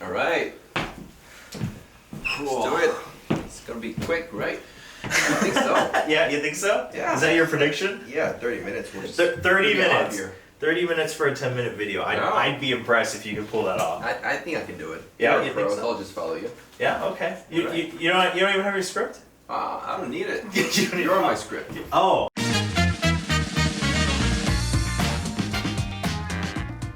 All right. Let's do it. It's gonna be quick, right? You think so? Yeah, you think so? Yeah. Is that your prediction? Yeah, 30 minutes. 30 minutes. 30 minutes for a 10-minute video. I'd be impressed if you could pull that off. I think I can do it. Yeah, You're you a pro, think so? I'll just follow you. Yeah, okay. You don't even have your script? I don't need it. You You're on my script. Oh.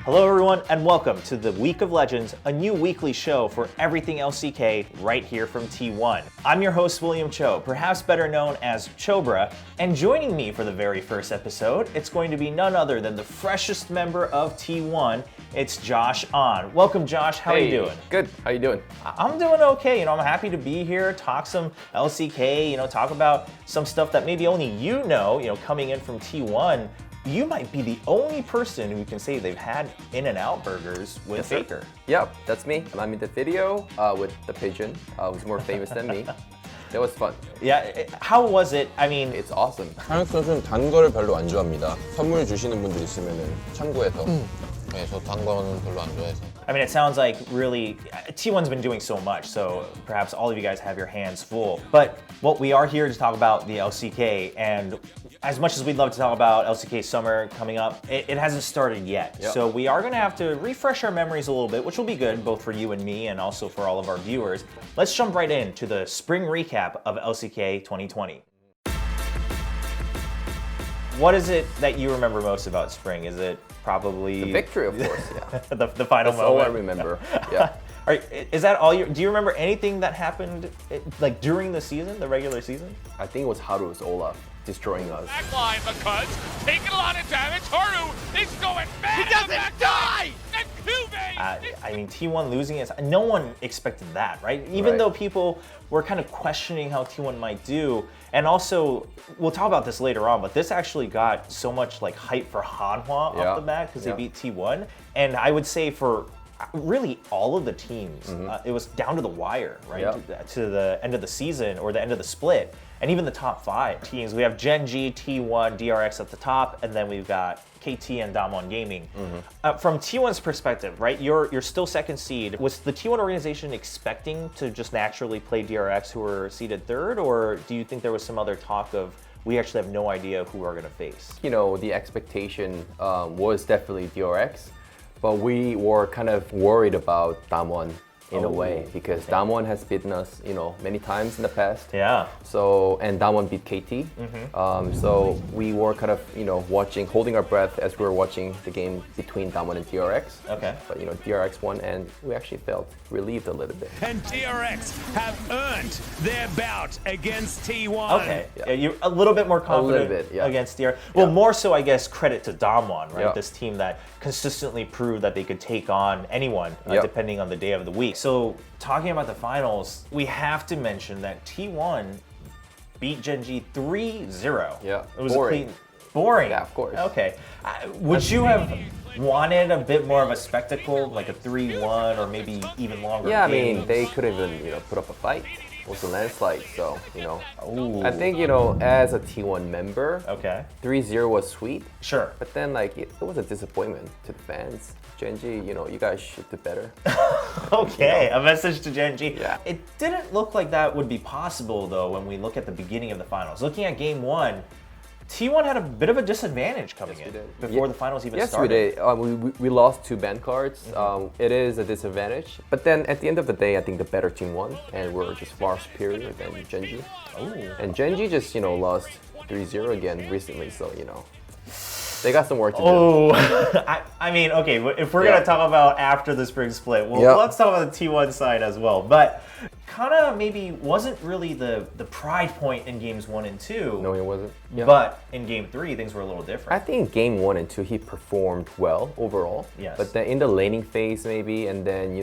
Hello everyone and welcome to the Week of Legends, a new weekly show for everything LCK right here from T1. I'm your host William Cho, perhaps better known as Chobra, and joining me for the very first episode, it's going to be none other than the freshest member of T1, it's Josh Ahn. Welcome Josh, how are you doing? Good, how you doing? I'm doing okay, I'm happy to be here, talk some LCK, talk about some stuff that maybe only you know, coming in from T1. You might be the only person who can say they've had In-N-Out burgers with Faker. Yep, that's me. I'm in the video with the pigeon, who's more famous than me. That was fun. Yeah, how was it? I mean, It's awesome. 한혁 선수는 단 거를 별로 안 좋아합니다. 선물 주시는 분들 있으면은 참고해서. 네, 저 단 거는 별로 안 좋아해서. I mean, it sounds like really, T1's been doing so much, so perhaps all of you guys have your hands full. But what we are here to talk about the LCK, and as much as we'd love to talk about LCK Summer coming up, it hasn't started yet. Yep. So we are gonna have to refresh our memories a little bit, which will be good, both for you and me, and also for all of our viewers. Let's jump right into the spring recap of LCK 2020. What is it that you remember most about spring? Is it probably The victory, of course, yeah. the final That's moment? all I remember, yeah. Is that all do you remember anything that happened like during the season, the regular season? I think it was Haru's Olaf destroying us. Backline because taking a lot of damage. Haru is going mad. He doesn't die. And Kuve. I mean, T1 losing it, no one expected that, right? Even Right. though people were kind of questioning how T1 might do, and also, we'll talk about this later on, but this actually got so much like hype for Hanwha Yeah. off the bat because Yeah. they beat T1, and I would say for really all of the teams, it was down to the wire, right? Yeah. To the end of the season or the end of the split, and even the top 5 teams. We have Genji, T1, DRX at the top, and then we've got KT and Damwon Gaming. From T1's perspective, right? You're still second seed. Was the T1 organization expecting to just naturally play DRX, who were seeded third, or do you think there was some other talk of we actually have no idea who we're gonna face? The expectation was definitely DRX, but we were kind of worried about Damwon in a way because Damwon has beaten us, many times in the past. Yeah. So, and Damwon beat KT. So we were kind of, holding our breath as we were watching the game between Damwon and DRX. Okay. But, DRX won and we actually felt relieved a little bit. And DRX have earned their bout against T1. Okay, yeah. You're a little bit more confident bit, yeah. against DRX. Well, more so, I guess, credit to Damwon, right? Yeah. This team that consistently proved that they could take on anyone, Yep. depending on the day of the week. So, talking about the finals, we have to mention that T1 beat Genji 3-0. Yeah, It was boring. a clean... Boring? Yeah, of course. Okay. Would you have wanted a bit more of a spectacle, like a 3-1 or maybe even longer Yeah, I game? mean, they could have even, put up a fight. It was a landslide, so, Ooh. I think, as a T1 member, Okay. 3-0 was sweet. Sure. But then, it was a disappointment to the fans. Genji, you guys should do better. Okay, a message to Genji. Yeah. It didn't look like that would be possible, though, when we look at the beginning of the finals. Looking at game 1, T1 had a bit of a disadvantage coming in did. before Yeah. the finals even Yes, started. we did. We lost 2 ban cards. It is a disadvantage. But then at the end of the day, I think the better team won, and we're just far superior than Genji. Ooh. And Genji just, lost 3-0 again recently, so, they got some work to do. Oh, I mean, okay, if we're Yeah. going to talk about after the spring split, well, Yeah. let's talk about the T1 side as well. But kind of maybe wasn't really the pride point in games 1 and 2. No, it wasn't. Yeah. But in game 3, things were a little different. I think game 1 and 2, he performed well overall. Yes. But then in the laning phase, maybe, and then,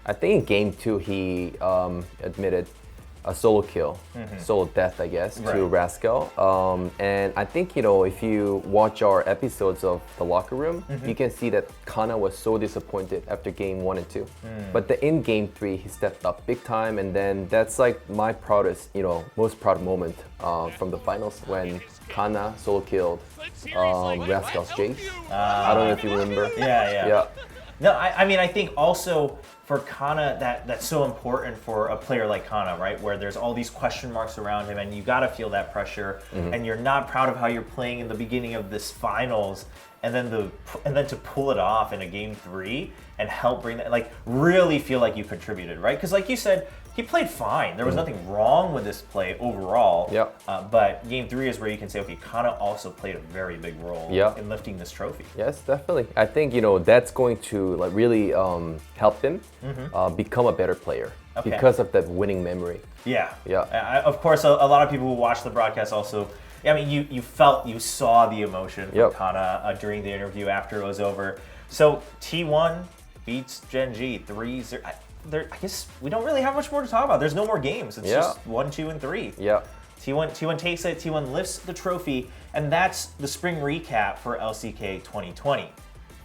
I think in game 2, he admitted a solo kill, solo death, I guess, to Rascal. And I think, if you watch our episodes of The Locker Room, you can see that Kana was so disappointed after game 1 and 2. But in game 3, he stepped up big time, and then that's like my proudest, most proud moment from the finals when Kana solo killed Rascal's Jace. I don't know if you remember. Yeah. Yeah. No, I mean, I think also for Kana that's so important for a player like Kana, right? Where there's all these question marks around him, and you got to feel that pressure, and you're not proud of how you're playing in the beginning of this finals, and then to pull it off in a game 3 and help bring that, like, really feel like you contributed, right? Because like you said, he played fine. There was nothing wrong with this play overall. Yep. But game 3 is where you can say, okay, Kana also played a very big role in lifting this trophy. Yes, definitely. I think that's going to like really help him become a better player because of that winning memory. Yeah. Yeah. Of course, a lot of people who watch the broadcast also. I mean, you saw the emotion from Kana during the interview after it was over. So T1 beats Gen G 3-0. I guess we don't really have much more to talk about. There's no more games. It's just 1, 2, and 3. Yeah. T1 takes it. T1 lifts the trophy, and that's the spring recap for LCK 2020.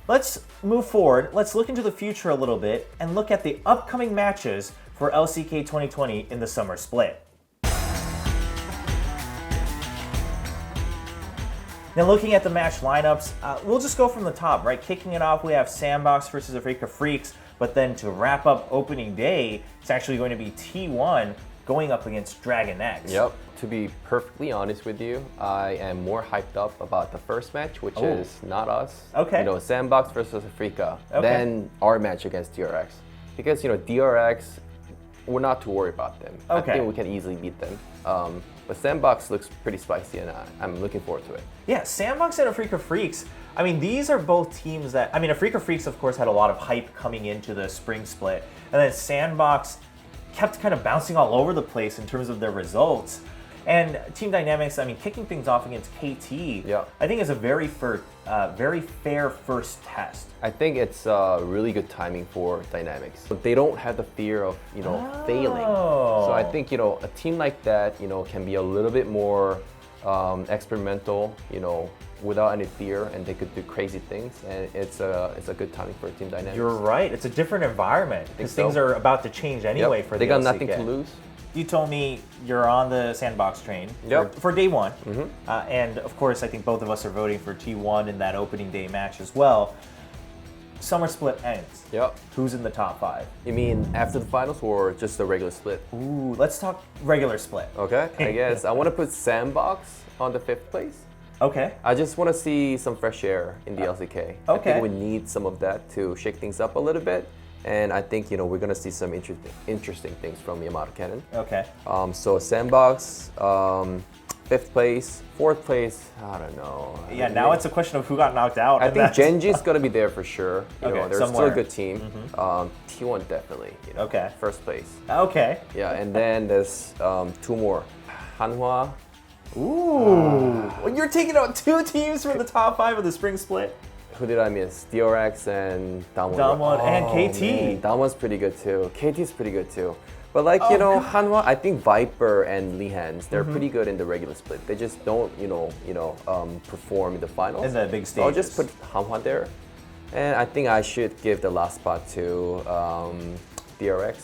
Let's move forward. Let's look into the future a little bit and look at the upcoming matches for LCK 2020 in the summer split. Now looking at the match lineups, we'll just go from the top, right? Kicking it off, we have Sandbox versus Afrika Freaks, but then to wrap up opening day, it's actually going to be T1 going up against Dragon X. Yep. To be perfectly honest with you, I am more hyped up about the first match, which is not us. Okay. Sandbox versus Afrika, than our match against DRX. Because, DRX, we're not too worried about them. I think we can easily beat them. But Sandbox looks pretty spicy, and I'm looking forward to it. Yeah, Sandbox and Afrika Freaks. I mean, these are both teams that, Afrika Freaks, of course, had a lot of hype coming into the spring split. And then Sandbox kept kind of bouncing all over the place in terms of their results. And Team Dynamics, kicking things off against KT, I think is a very fair first test. I think it's really good timing for Dynamics. They don't have the fear of, failing. So I think, a team like that, can be a little bit more experimental, without any fear, and they could do crazy things. And it's a good timing for Team Dynamics. You're right. It's a different environment because things are about to change anyway for They the got LCK. nothing to lose. You told me you're on the Sandbox train for day 1. And of course, I think both of us are voting for T1 in that opening day match as well. Summer split ends. Yep. Who's in the top 5? You mean after the finals or just the regular split? Ooh, let's talk regular split. Okay, I guess I want to put Sandbox on the 5th place. Okay. I just want to see some fresh air in the LCK. I think we need some of that to shake things up a little bit. And I think, we're going to see some interesting things from Yamato Cannon. Okay. So Sandbox, 5th place, 4th place, I don't know. Yeah, now it's a question of who got knocked out. I think Gen G's going to be there for sure. They're somewhere. still a good team. T1 definitely, 1st place. Okay. Yeah, and then there's 2 more. Hanwha. Ooh. You're taking out 2 teams from the top 5 of the spring split. Who did I miss? DRX and Damwon. Damwon and KT. Man, Damwon's pretty good too. KT's pretty good too. But Hanwha, I think Viper and Lehans, they're pretty good in the regular split. They just don't, perform in the finals. In the big stages. So I'll just put Hanwha there. And I think I should give the last spot to DRX.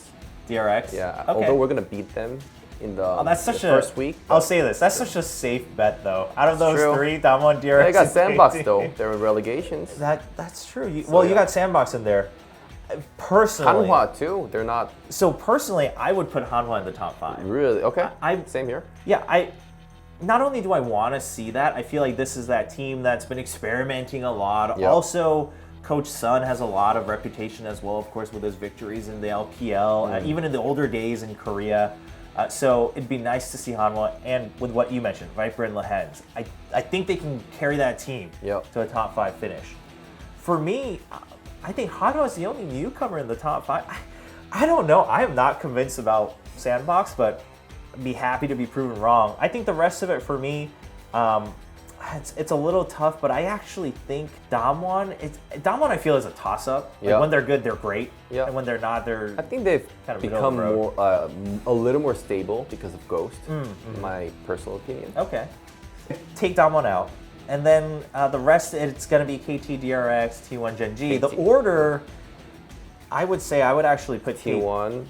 DRX? Yeah, Okay. although we're going to beat them in the, first week. I'll say this, that's such a safe bet though. Out of those true. 3, Damwon, DRX, They got and Sandbox KT. though. They're in relegations. That's true. You got Sandbox in there. Personally, Hanwha too. They're not. So personally, I would put Hanwha in the top 5. Really? Okay. Same here. Yeah, not only do I want to see that, I feel like this is that team that's been experimenting a lot. Yep. Also, Coach Sun has a lot of reputation as well, of course, with his victories in the LPL, even in the older days in Korea. So it'd be nice to see Hanwha, and with what you mentioned, Viper and Lehens. I think they can carry that team to a top 5 finish. For me, I think Hanwha is the only newcomer in the top 5. I don't know. I am not convinced about Sandbox, but I'd be happy to be proven wrong. I think the rest of it for me, it's a little tough, but I actually think Damwon I feel is a toss-up. Like when they're good, they're great. And when they're not, they're I think they've kind of become more a little more stable because of Ghost, in my personal opinion. Okay. Take Damwon out. And then the rest, it's going to be KT, DRX, T1, Gen G. The order, I would say I would actually put T1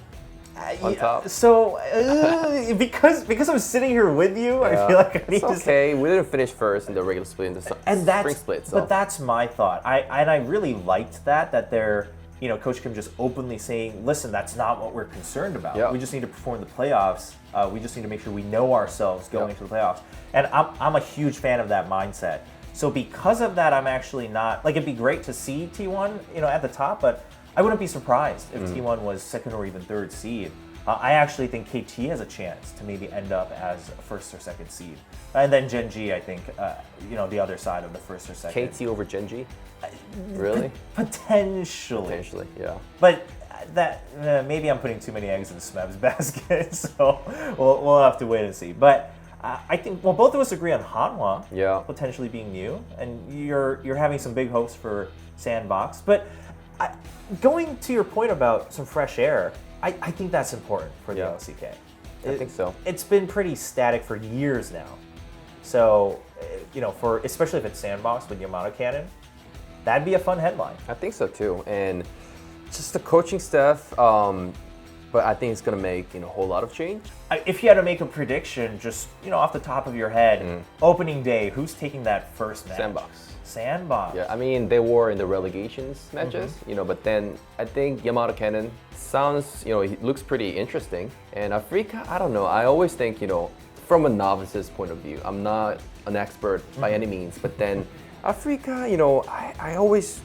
on top. So, because I'm sitting here with you, I feel like I need to okay. We didn't finish first in the regular split in the spring split. So. But that's my thought. I really liked that they're Coach Kim just openly saying, listen, that's not what we're concerned about. Yeah. We just need to perform in the playoffs. We just need to make sure we know ourselves going into the playoffs. And I'm a huge fan of that mindset. So because of that, I'm actually not, like, it'd be great to see T1, at the top, but I wouldn't be surprised if T1 was second or even third seed. I actually think KT has a chance to maybe end up as a first or second seed. And then Gen G, I think, the other side of the first or second. KT over Gen G? Really? Potentially. Potentially, yeah. But that maybe I'm putting too many eggs in Smeb's basket, so we'll have to wait and see. But I think both of us agree on Hanwha potentially being new, and you're having some big hopes for Sandbox. But going to your point about some fresh air, I think that's important for the LCK. I think so. It's been pretty static for years now. So, especially if it's Sandbox with Yamato Cannon, that'd be a fun headline. I think so too. And just the coaching staff, but I think it's going to make a whole lot of change. If you had to make a prediction, just off the top of your head, opening day, who's taking that first match? Sandbox. Yeah, I mean, they were in the relegations matches, but then I think Yamato Cannon sounds, he looks pretty interesting. And Afrika, I don't know. I always think, from a novice's point of view, I'm not an expert by any means, but then Afrika, I always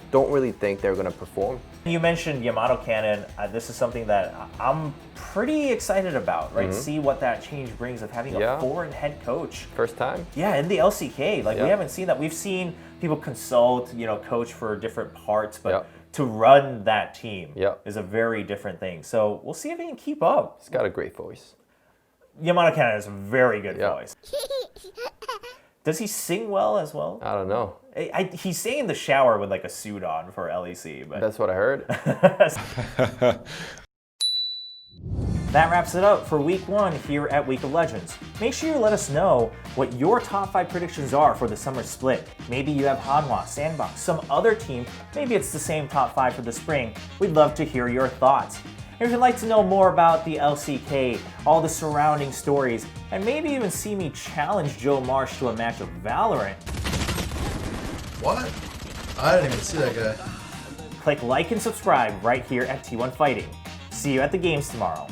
don't really think they're going to perform. You mentioned Yamato Cannon. This is something that I'm pretty excited about, right? See what that change brings of having a foreign head coach. First time? Yeah, in the LCK. Like, we haven't seen that. We've seen people consult, coach for different parts, but to run that team is a very different thing. So we'll see if he can keep up. He's got a great voice. Yamato Cannon has a very good voice. Does he sing well as well? I don't know. He sang in the shower with like a suit on for LEC. But that's what I heard. That wraps it up for week 1 here at Week of Legends. Make sure you let us know what your top 5 predictions are for the summer split. Maybe you have Hanwha, Sandbox, some other team. Maybe it's the same top 5 for the spring. We'd love to hear your thoughts. If you'd like to know more about the LCK, all the surrounding stories, and maybe even see me challenge Joe Marsh to a match of Valorant. What? I didn't even see that guy. Click like and subscribe right here at T1 Fighting. See you at the games tomorrow.